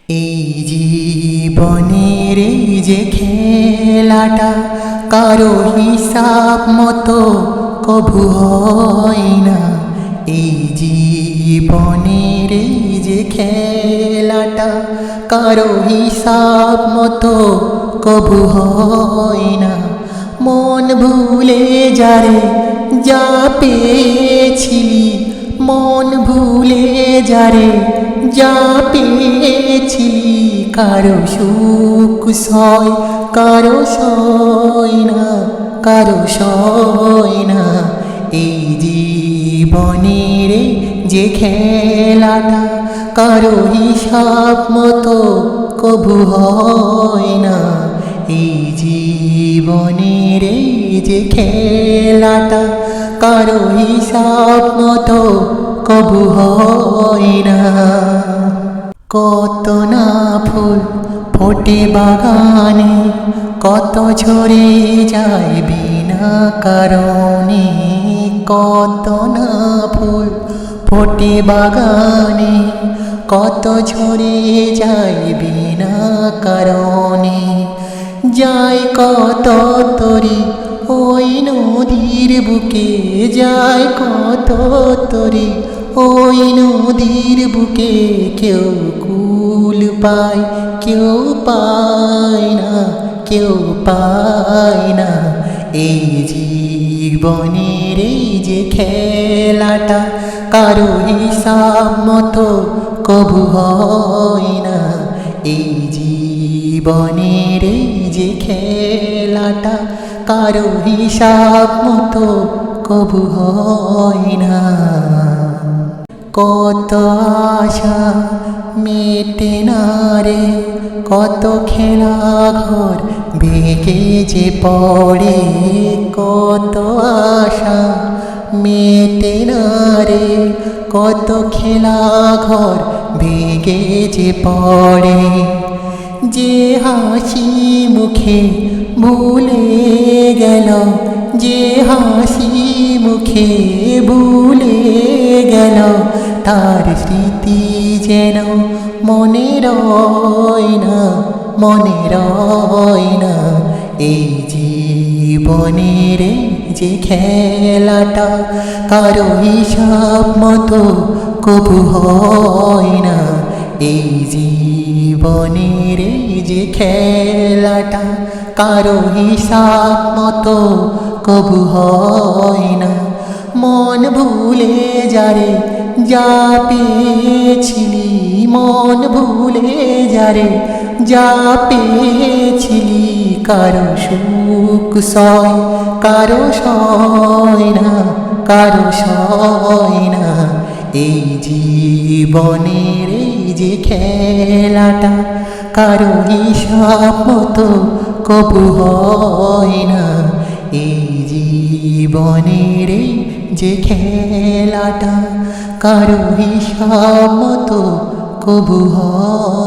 এই জীবনের এই যে খেলাটা কারো হিসাব মতো কভু হয় না। এই জীবনের এই যে খেলাটা কারো হিসাব মতো কভু হয় না। মন ভুলে যারে যা পেয়েছিলি, মন ভুলে যারে যা পেয়েছিলি, কারো সুখ সয় কারো সয় না, কারো সয় না। এই জীবনের যে খেলাটা কারো হিসাব মতো কভু হয় না। এই জীবনের যে খেলাটা কারো হিসাব মতো কভু হয় না। কত না ফুল ফোটে বাগানে, কত ঝরে যায় বিনা কারণে। কত না ফুল ফোটে বাগানে, কত ঝরে যায় বিনা কারণে। যায় কত তরি ওই নদীর বুকে, যায় কত তরি ওই নদীর বুকে। কেউ কুল পায় কেউ পায় না, কেউ পায় না। এই জীবনের এই যে খেলাটা কারো হিসাব মতো কভু হয় না। এই জীবনের এই যে খেলাটা কারো হিসাব মতো কভু হয় না। কত আশা মেটে না রে, কত খেলা ঘর ভেঙে যে পড়ে। কত আশা মেটে না রে, কত খেলা ঘর ভেঙে যে পড়ে। যে হাসি মুখে ভুলে গেল, যে হাসি মুখে ভুলে গেল, তার স্মৃতি যেন মনে রয় না, মনে রয় না। এই জীবনের যে খেলাটা কারো হিসাব মতো কভু হয় না। এই জীবনের যে খেলাটা কারো হিসাব মতো কভু হয় না। মন ভুলে যারে যা পেয়েছিলি, মন ভুলে যারে যা পেয়েছিলি, কারো সুখ সয় কারো সয় না, কারো সয় না। এই জীবনের যে খেলাটা কারো হিসাব মতো কভু হয় না। এই জীবনের যে খেলাটা কারো হিসাব মতো কভু হয়